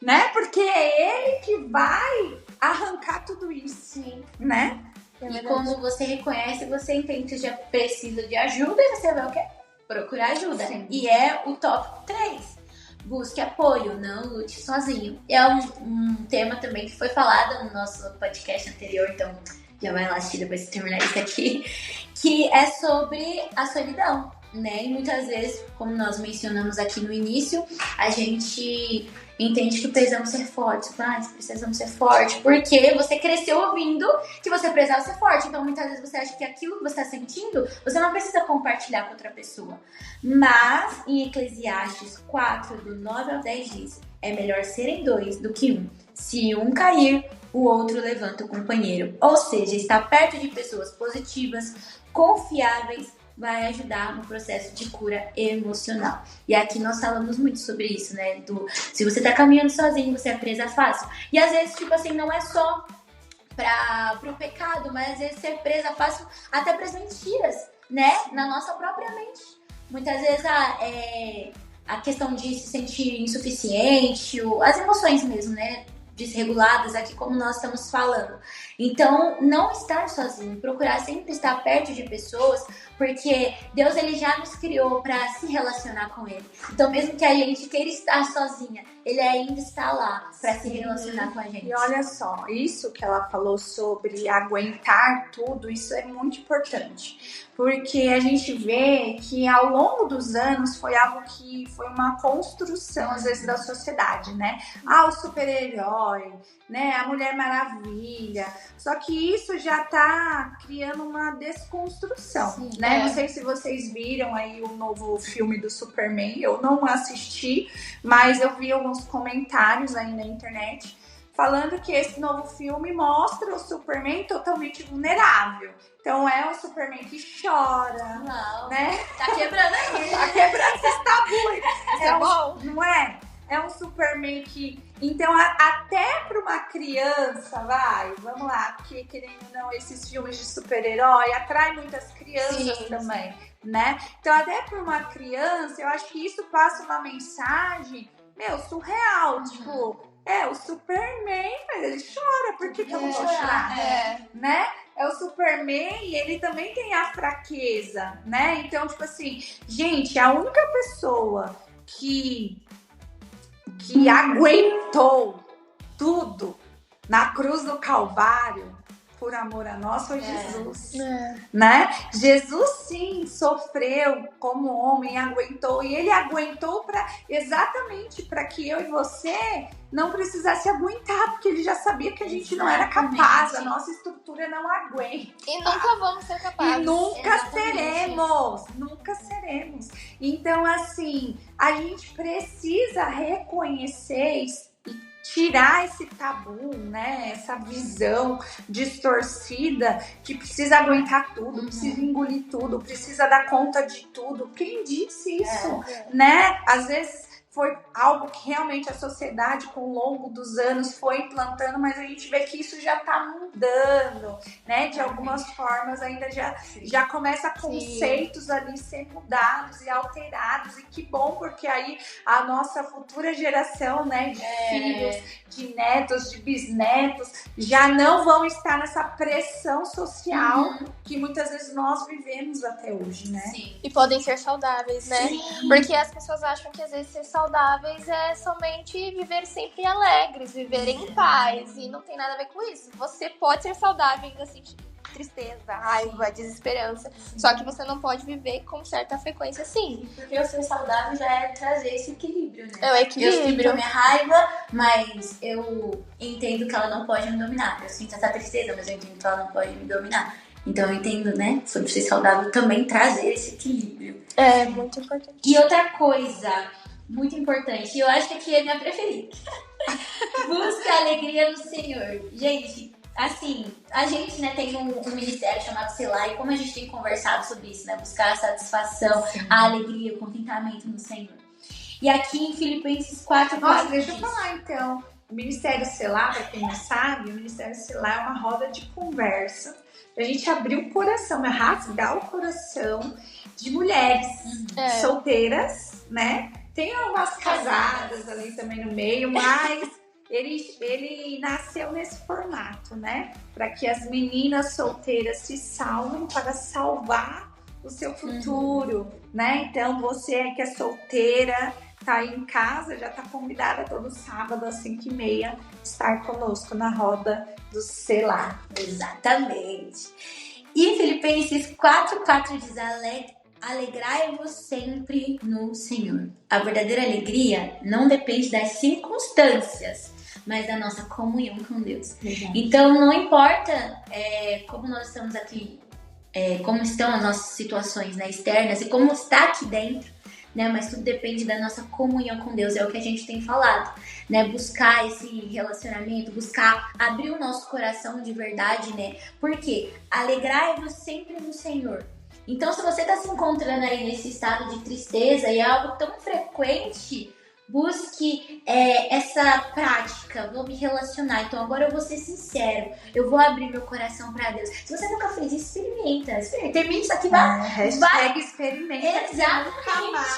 Né? Porque é ele que vai arrancar tudo isso. Sim. Né? E quando você reconhece, você entende que você já precisa de ajuda e você vai o quê? Procurar ajuda. Sim. E é o top 3. Busque apoio, não lute sozinho. É um tema também que foi falado no nosso podcast anterior, então já vai lá assistir depois de terminar isso aqui, que é sobre a solidão, né? E muitas vezes, como nós mencionamos aqui no início, a gente entende que precisamos ser fortes. Precisamos ser fortes, porque você cresceu ouvindo que você precisava ser forte. Então, muitas vezes você acha que aquilo que você está sentindo, você não precisa compartilhar com outra pessoa. Mas, em Eclesiastes 4, do 9 ao 10 diz, é melhor serem 2 do que 1. Se um cair, o outro levanta o companheiro. Ou seja, estar perto de pessoas positivas, confiáveis, vai ajudar no processo de cura emocional. E aqui nós falamos muito sobre isso, né? Se você tá caminhando sozinho, você é presa fácil. E às vezes, tipo assim, não é só pro pecado, mas às vezes ser presa fácil até pras mentiras, né? Na nossa própria mente. Muitas vezes a questão de se sentir insuficiente, as emoções mesmo, né? Desreguladas aqui, como nós estamos falando. Então, não estar sozinho, procurar sempre estar perto de pessoas, porque Deus ele já nos criou para se relacionar com Ele. Então, mesmo que a gente queira estar sozinha, Ele ainda está lá para se relacionar com a gente. E olha só, isso que ela falou sobre aguentar tudo, isso é muito importante. Porque a gente vê que ao longo dos anos foi algo que foi uma construção, às vezes, da sociedade, né? O super-herói, né? A Mulher Maravilha. Só que isso já tá criando uma desconstrução, sim, né? Não sei se vocês viram aí o novo filme do Superman. Eu não assisti, mas eu vi alguns comentários aí na internet falando que esse novo filme mostra o Superman totalmente vulnerável. Então é um Superman que chora, não, né? Tá quebrando aí. Tá quebrando esses tabus. É bom. Não é? É um Superman que... Então, até para uma criança, vamos lá, porque querendo ou não, esses filmes de super-herói atraem muitas crianças também, né? Então, até para uma criança, eu acho que isso passa uma mensagem, surreal, tipo... o Superman, mas ele chora, por que eu não vou chorar? Né? É o Superman e ele também tem a fraqueza, né? Então, tipo assim, gente, a única pessoa que aguentou tudo na cruz do Calvário por amor a nós foi Jesus, né? Jesus sim sofreu como homem, aguentou, e ele aguentou exatamente para que eu e você não precisasse aguentar, porque ele já sabia que a gente não era capaz, a nossa estrutura não aguenta. E nunca vamos ser capazes. E nunca seremos. Então, assim, a gente precisa reconhecer e tirar esse tabu, né? Essa visão distorcida que precisa aguentar tudo, precisa engolir tudo, precisa dar conta de tudo. Quem disse isso, né? Às vezes foi algo que realmente a sociedade, com o longo dos anos, foi implantando, mas a gente vê que isso já está mudando, né? De algumas formas, ainda já começa conceitos ali ser mudados e alterados. E que bom, porque aí a nossa futura geração, né, de filhos, de netos, de bisnetos, já não vão estar nessa pressão social que muitas vezes nós vivemos até hoje, né? Sim. E podem ser saudáveis, né? Sim. Porque as pessoas acham que às vezes ser saudáveis é somente viver sempre alegres, viver em paz, e não tem nada a ver com isso. Você pode ser saudável e ainda sentir tristeza, raiva, desesperança, só que você não pode viver com certa frequência, sim. Porque o ser saudável já é trazer esse equilíbrio, né? É o equilíbrio. Eu sinto a minha raiva, mas eu entendo que ela não pode me dominar. Eu sinto essa tristeza, mas eu entendo que ela não pode me dominar. Então eu entendo, né, sobre ser saudável também trazer esse equilíbrio. É muito importante. E outra coisa muito importante, e eu acho que aqui é a minha preferida. Busca alegria no Senhor. Gente, assim, a gente, né, tem um ministério chamado Selah, e como a gente tem conversado sobre isso, né, buscar a satisfação, a alegria, o contentamento no Senhor. E aqui em Filipenses 4:4. Nossa, deixa eu falar então. O Ministério Selah, pra quem não sabe, o Ministério Selah é uma roda de conversa pra gente abrir o coração, né, rasgar o coração de mulheres solteiras, né? Tem algumas casadas ali também no meio, mas ele nasceu nesse formato, né? Para que as meninas solteiras se salvem para salvar o seu futuro, né? Então você que é solteira, tá aí em casa, já tá convidada todo sábado às 5h30 estar conosco na roda do Selah. Exatamente. E Filipenses 4:4 diz: alegrai-vos sempre no Senhor. A verdadeira alegria não depende das circunstâncias, mas da nossa comunhão com Deus. Então não importa como nós estamos aqui, como estão as nossas situações, né, externas e como está aqui dentro, né, mas tudo depende da nossa comunhão com Deus, é o que a gente tem falado, né, buscar esse relacionamento, buscar abrir o nosso coração de verdade, né, porque alegrai-vos sempre no Senhor. Então, se você está se encontrando aí nesse estado de tristeza e é algo tão frequente, busque essa prática, vou me relacionar. Então, agora eu vou ser sincero, eu vou abrir meu coração para Deus. Se você nunca fez isso, experimenta. Termina isso aqui, hashtag experimenta. Exatamente. Nunca mais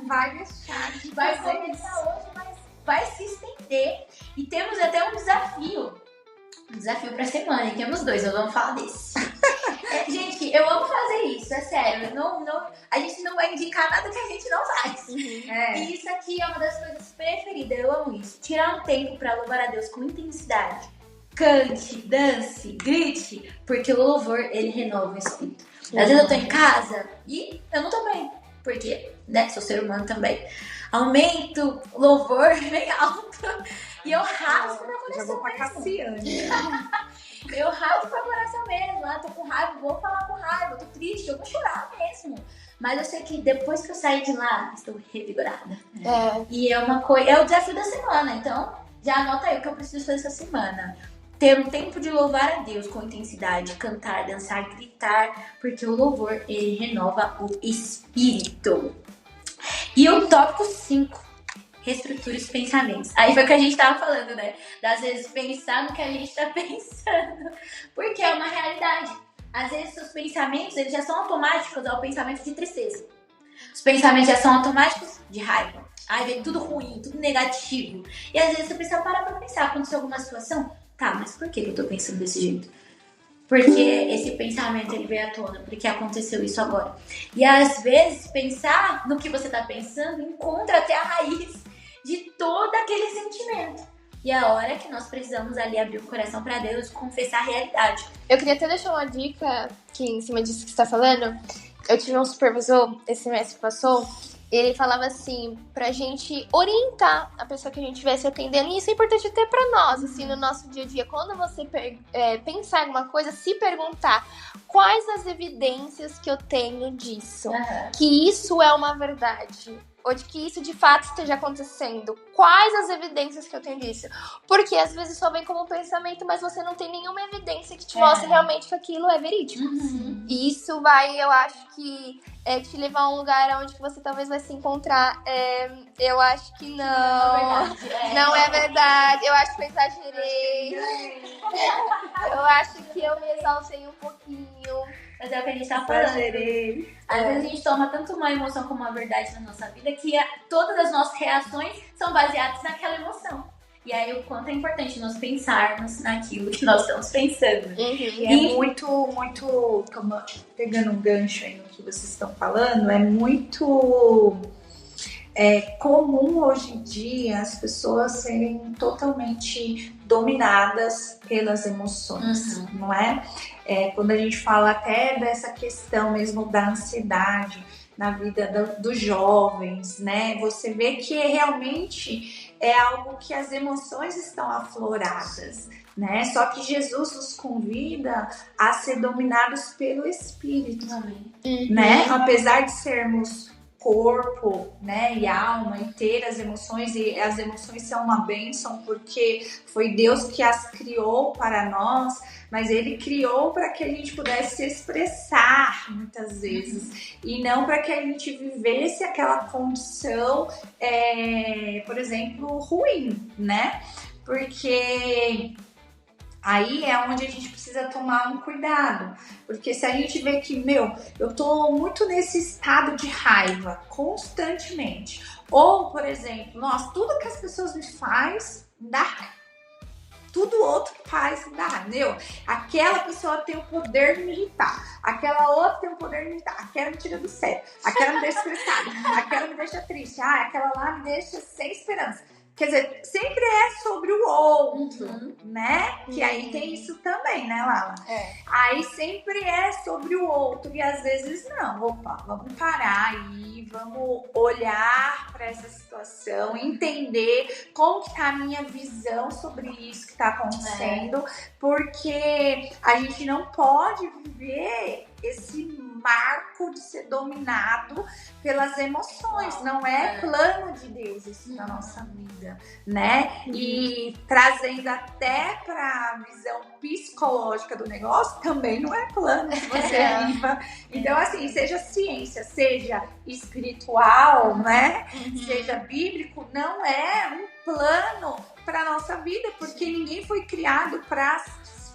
vai deixar de vai começar hoje, mas vai se estender. E temos até um desafio pra semana, e temos 2, nós vamos falar desse. Gente, eu amo fazer isso, é sério. A gente não vai indicar nada que a gente não faz. E isso aqui é uma das coisas preferidas, eu amo isso. Tirar um tempo pra louvar a Deus com intensidade. Cante, dance, grite, porque o louvor, ele renova o espírito. Às vezes eu tô em casa e eu não tô bem, porque, né, sou ser humano também. Aumento o louvor bem alto e eu rasgo meu coração. Já vou pra Cassiane. Eu rasgo meu coração mesmo. Tô com raiva, vou falar com raiva, tô triste, eu vou chorar mesmo. Mas eu sei que depois que eu sair de lá, estou revigorada. E é uma coisa, é o desafio da semana. Então, já anota aí o que eu preciso fazer essa semana. Ter um tempo de louvar a Deus com intensidade, cantar, dançar, gritar, porque o louvor, ele renova o espírito. E o tópico 5, reestruture os pensamentos. Aí foi o que a gente tava falando, né? Das vezes pensar no que a gente tá pensando. Porque é uma realidade. Às vezes seus pensamentos, eles já são automáticos ao pensamento de tristeza. Os pensamentos já são automáticos de raiva. Aí vem tudo ruim, tudo negativo. E às vezes você precisa parar pra pensar. Aconteceu alguma situação? Tá, mas por que eu tô pensando desse jeito? Porque esse pensamento, ele veio à tona, porque aconteceu isso agora. E às vezes pensar no que você tá pensando encontra até a raiz de todo aquele sentimento. E é a hora que nós precisamos ali abrir o coração para Deus e confessar a realidade. Eu queria até deixar uma dica que em cima disso que você tá falando. Eu tive um supervisor esse mês que passou. Ele falava assim, pra gente orientar a pessoa que a gente estivesse atendendo. E isso é importante até pra nós, assim, no nosso dia a dia. Quando você pensar em alguma coisa, se perguntar quais as evidências que eu tenho disso. Que isso é uma verdade. ou de que isso de fato esteja acontecendo? Quais as evidências que eu tenho disso? Porque às vezes só vem como um pensamento, mas você não tem nenhuma evidência que te mostre realmente que aquilo é verídico. E isso vai, eu acho que, te levar a um lugar onde você talvez vai se encontrar. Eu acho que não. Não é verdade. Eu acho que eu exagerei. Eu acho que eu me exaltei um pouquinho. Mas é o que a gente tá falando. Às vezes a gente toma tanto uma emoção como uma verdade na nossa vida que todas as nossas reações são baseadas naquela emoção. E aí o quanto é importante nós pensarmos naquilo que nós estamos pensando. E é muito, pegando um gancho aí no que vocês estão falando, é muito comum hoje em dia as pessoas serem totalmente dominadas pelas emoções, não é? Quando a gente fala até dessa questão mesmo da ansiedade na vida dos jovens, né? Você vê que realmente é algo que as emoções estão afloradas, né? Só que Jesus nos convida a ser dominados pelo Espírito, né? Apesar de sermos corpo, né, e alma, e ter as emoções, e as emoções são uma bênção porque foi Deus que as criou para nós, mas Ele criou para que a gente pudesse se expressar muitas vezes, e não para que a gente vivesse aquela condição, por exemplo, ruim, né? Porque aí é onde a gente precisa tomar um cuidado, porque se a gente vê que, eu tô muito nesse estado de raiva constantemente, ou, por exemplo, tudo que as pessoas me faz, dá raiva. Tudo outro faz, dá raiva. Aquela pessoa tem o poder de me irritar, aquela outra tem o poder de me irritar, aquela me tira do sério, aquela me deixa estressada, aquela me deixa triste, aquela lá me deixa sem esperança. Quer dizer, sempre é sobre o outro, né? Que aí tem isso também, né, Lala? Aí sempre é sobre o outro e às vezes não. Opa, vamos parar aí, vamos olhar para essa situação, entender como que tá a minha visão sobre isso que tá acontecendo, porque a gente não pode viver esse marco de ser dominado pelas emoções, não é plano de Deus isso na nossa vida, né? E trazendo até para a visão psicológica do negócio, também não é plano que você viva. Então, assim, seja ciência, seja espiritual, né? Seja bíblico, não é um plano para nossa vida, porque ninguém foi criado para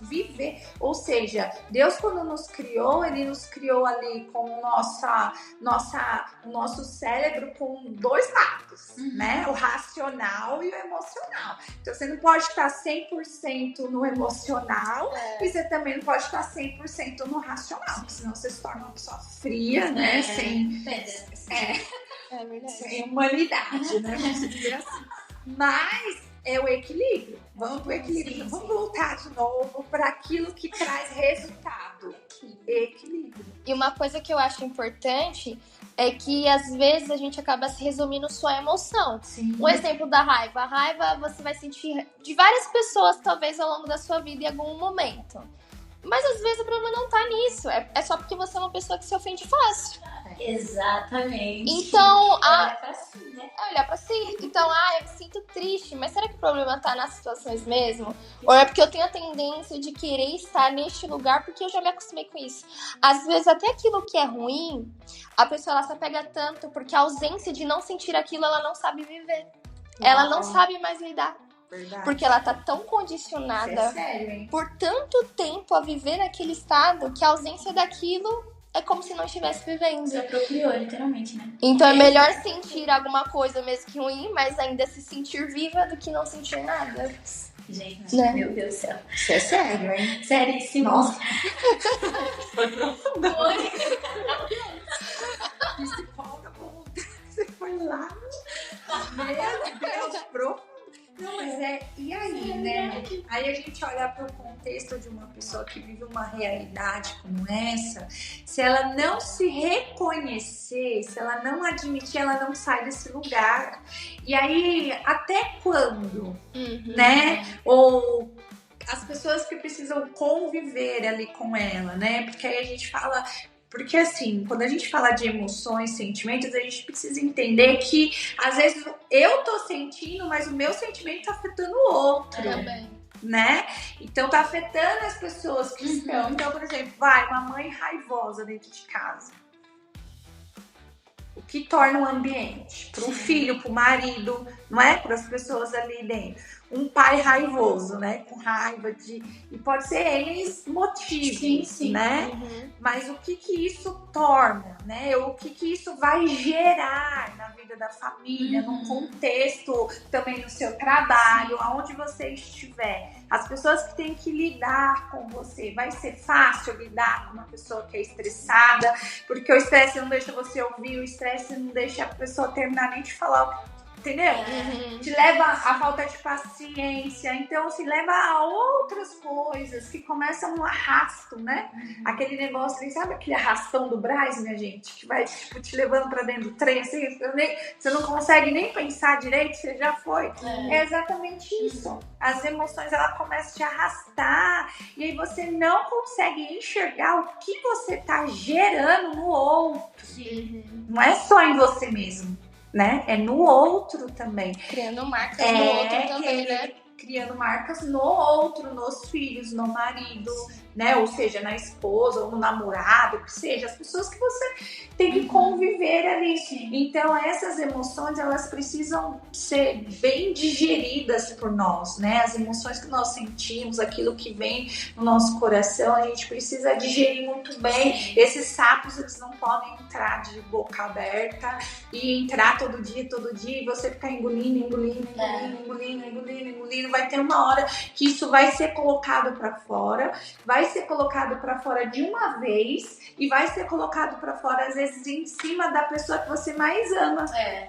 viver, ou seja, Deus quando nos criou, Ele nos criou ali com o nosso cérebro com dois lados, né? O racional e o emocional. Então você não pode estar 100% no emocional e você também não pode estar 100% no racional, porque senão você se torna uma pessoa fria, né? Sem humanidade, né? Vamos dizer assim. Mas é o equilíbrio. Vamos pro equilíbrio. Vamos voltar de novo para aquilo que traz resultado. Equilíbrio. E uma coisa que eu acho importante é que às vezes a gente acaba se resumindo só a emoção. Um exemplo da raiva. A raiva você vai sentir de várias pessoas, talvez, ao longo da sua vida em algum momento. Mas às vezes o problema não tá nisso. É só porque você é uma pessoa que se ofende fácil. Exatamente. Então, olhar pra si, né? Olhar pra si. Então, eu me sinto triste. Mas será que o problema tá nas situações mesmo? Ou é porque eu tenho a tendência de querer estar neste lugar porque eu já me acostumei com isso? Às vezes, até aquilo que é ruim, a pessoa ela se apega tanto porque a ausência de não sentir aquilo, ela não sabe viver. Ela não sabe mais lidar. Verdade. Porque ela tá tão condicionada por tanto tempo a viver naquele estado que a ausência daquilo é como se não estivesse vivendo. Se apropriou, literalmente, né? Então é melhor sentir alguma coisa mesmo que ruim, mas ainda se sentir viva do que não sentir nada. Gente, né? Meu Deus do céu. Isso é sério, hein? Seríssimo. Nossa. Foi profundo. Psicóloga, você foi lá. Meu Deus, profundo. Não, mas e aí, né? Aí a gente olha para o contexto de uma pessoa que vive uma realidade como essa, se ela não se reconhecer, se ela não admitir, ela não sai desse lugar. E aí, até quando, né? Ou as pessoas que precisam conviver ali com ela, né? Porque aí a gente fala Porque assim, quando a gente fala de emoções, sentimentos, a gente precisa entender que às vezes eu tô sentindo, mas o meu sentimento tá afetando o outro. Também. Né? Então tá afetando as pessoas que estão. Então, por exemplo, uma mãe raivosa dentro de casa. O que torna o ambiente para o filho, para o marido, não é? Para as pessoas ali dentro. Um pai raivoso, né? Com raiva de... E pode ser N motivos, né? Mas o que isso torna, né? O que isso vai gerar na vida da família, no contexto, também no seu trabalho, aonde você estiver. As pessoas que têm que lidar com você. Vai ser fácil lidar com uma pessoa que é estressada, porque o estresse não deixa você ouvir, o estresse não deixa a pessoa terminar nem de falar o que... Entendeu? Te leva à falta de paciência, então se leva a outras coisas que começam um arrasto, né? Aquele negócio, sabe aquele arrastão do Brás, minha gente? Que vai tipo, te levando pra dentro do trem, assim, você não consegue nem pensar direito, você já foi. É exatamente isso. As emoções, ela começam a te arrastar e aí você não consegue enxergar o que você tá gerando no outro. Não é só em você mesmo. Né? É no outro também. Criando marcas no outro também, né? Criando marcas no outro, nos filhos, no marido, né? Ou seja, na esposa, ou no namorado, que seja, as pessoas que você tem que conviver ali. Então, essas emoções, elas precisam ser bem digeridas por nós, né? As emoções que nós sentimos, aquilo que vem no nosso coração, a gente precisa digerir muito bem. Esses sapos, eles não podem entrar de boca aberta e entrar todo dia, e você ficar engolindo. Vai ter uma hora que isso vai ser colocado para fora, de uma vez e vai ser colocado para fora, às vezes, em cima da pessoa que você mais ama,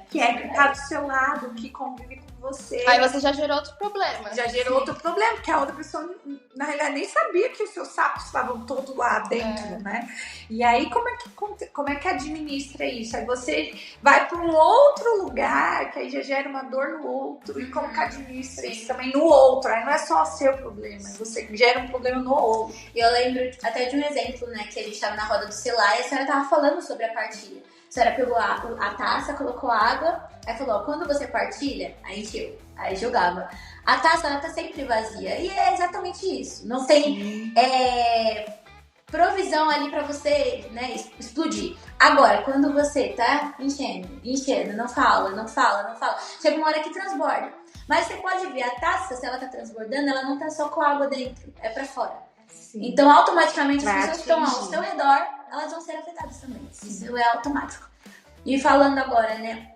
que tá do seu lado, que convive com você. Aí você já gerou outro problema. Outro problema, porque a outra pessoa, na realidade, nem sabia que os seus sapos estavam todos lá dentro, né? E aí, como é que administra isso? Aí você vai para um outro lugar, que aí já gera uma dor no outro. E como que administra isso também no outro? Aí não é só o seu problema, você gera um problema no outro. E eu lembro até de um exemplo, né, que a gente estava na roda do celular e a senhora estava falando sobre a partilha. A senhora pegou a taça, colocou água, aí falou, quando você partilha, aí encheu, aí jogava. A taça, ela tá sempre vazia. E é exatamente isso. Não tem provisão ali pra você, né, explodir. Agora, quando você tá enchendo, não fala, chega uma hora que transborda. Mas você pode ver, a taça, se ela tá transbordando, ela não tá só com água dentro, é pra fora. Então, automaticamente, as pessoas que estão ao seu redor, elas vão ser afetadas também. Isso é automático. E falando agora, né,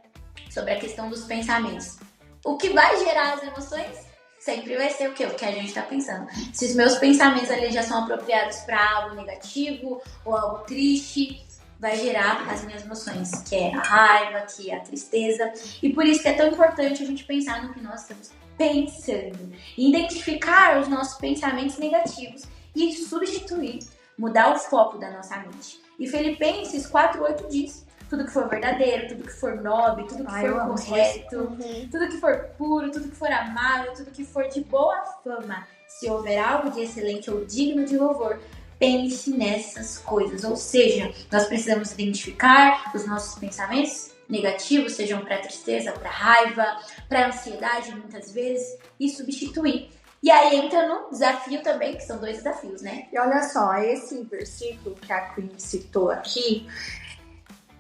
sobre a questão dos pensamentos. O que vai gerar as emoções sempre vai ser o quê? O que a gente tá pensando. Se os meus pensamentos ali já são apropriados para algo negativo ou algo triste, vai gerar as minhas emoções, que é a raiva, que é a tristeza. E por isso que é tão importante a gente pensar no que nós estamos pensando. E identificar os nossos pensamentos negativos e substituir, mudar o foco da nossa mente. E Filipenses 4:8 diz: tudo que for verdadeiro, tudo que for nobre, tudo que for correto, tudo que for puro, tudo que for amável, tudo que for de boa fama, se houver algo de excelente ou digno de louvor, pense nessas coisas. Ou seja, nós precisamos identificar os nossos pensamentos negativos, sejam para tristeza, para raiva, para ansiedade muitas vezes, e substituir. E aí entra no desafio também, que são 2 desafios, né? E olha só, esse versículo que a Queen citou aqui,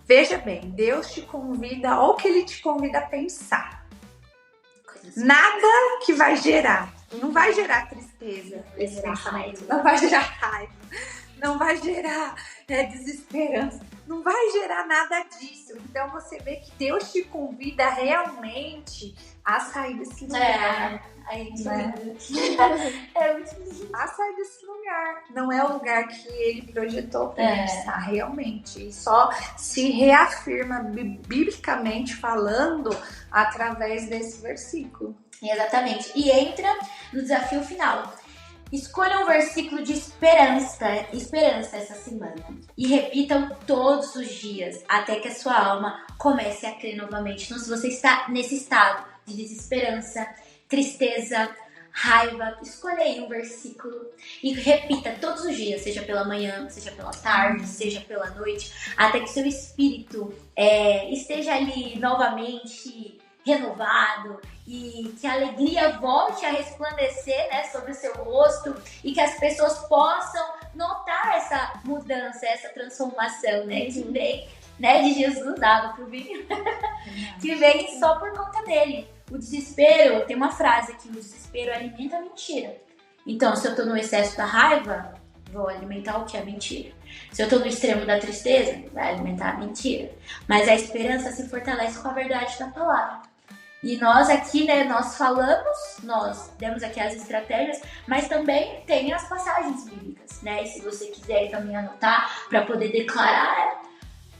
veja bem, Deus te convida, ou que Ele te convida a pensar. Nada que vai gerar, não vai gerar tristeza, esse pensamento, não vai gerar raiva, não vai gerar desesperança, não vai gerar nada disso. Então você vê que Deus te convida realmente a sair desse lugar. É muito lindo. A sair desse lugar. Não é o lugar que Ele projetou para gente estar realmente. E só se reafirma biblicamente falando através desse versículo. Exatamente. E entra no desafio final. Escolha um versículo de esperança essa semana e repitam todos os dias até que a sua alma comece a crer novamente. Então, se você está nesse estado de desesperança, tristeza, raiva, escolha aí um versículo e repita todos os dias, seja pela manhã, seja pela tarde, seja pela noite, até que seu espírito esteja ali novamente renovado e que a alegria volte a resplandecer, né, sobre o seu rosto e que as pessoas possam notar essa mudança, essa transformação, né, que vem, né, de Jesus dado pro vinho, que vem só por conta dele. O desespero, tem uma frase aqui, o desespero alimenta a mentira. Então, se eu tô no excesso da raiva, vou alimentar o que é mentira. Se eu tô no extremo da tristeza, vai alimentar a mentira. Mas a esperança se fortalece com a verdade da palavra. E nós aqui, né, nós falamos, nós demos aqui as estratégias, mas também tem as passagens bíblicas, né? E se você quiser também anotar para poder declarar,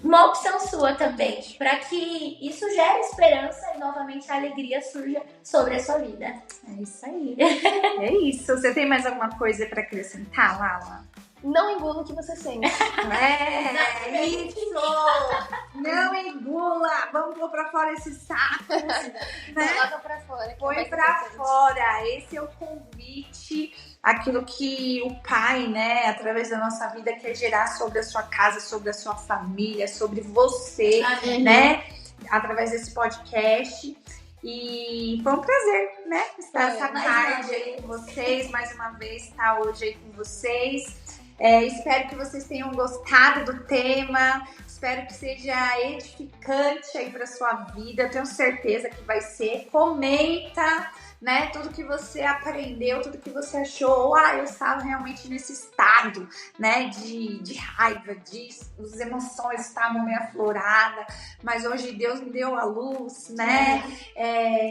uma opção sua também, para que isso gere esperança e novamente a alegria surja sobre a sua vida. É isso aí. É isso. Você tem mais alguma coisa para acrescentar, Lala? Não engula o que você sente. É isso! Não engula! Vamos pôr pra fora esse saco, né? Coloca pra fora. Põe pra fora. Esse é o convite, aquilo que o Pai, né, através da nossa vida, quer gerar sobre a sua casa, sobre a sua família, sobre você, né? Através desse podcast. E foi um prazer, né? Estar essa tarde aí com vocês, mais uma vez, estar hoje aí com vocês. Espero que vocês tenham gostado do tema, espero que seja edificante aí para sua vida, eu tenho certeza que vai ser. Comenta, né, tudo que você aprendeu, tudo que você achou. Eu estava realmente nesse estado, né, de raiva, as emoções estavam meio afloradas, mas hoje Deus me deu a luz, né?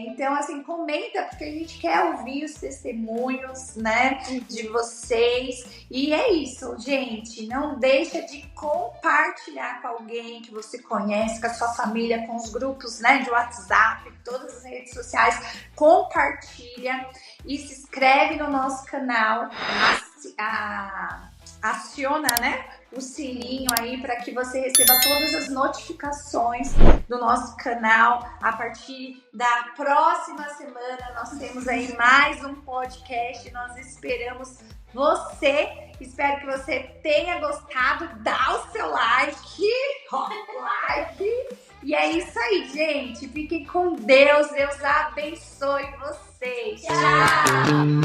Então, assim, comenta, porque a gente quer ouvir os testemunhos, né, de vocês. E é isso, gente, não deixa de compartilhar com alguém que você conhece, com a sua família, com os grupos, né, de WhatsApp, todas as redes sociais. Compartilha e se inscreve no nosso canal, aciona, né, o sininho aí para que você receba todas as notificações do nosso canal. A partir da próxima semana nós temos aí mais um podcast, nós esperamos você. Espero que você tenha gostado. Dá o seu like, e é isso aí, gente. Fiquem com Deus. Deus abençoe vocês. Tchau!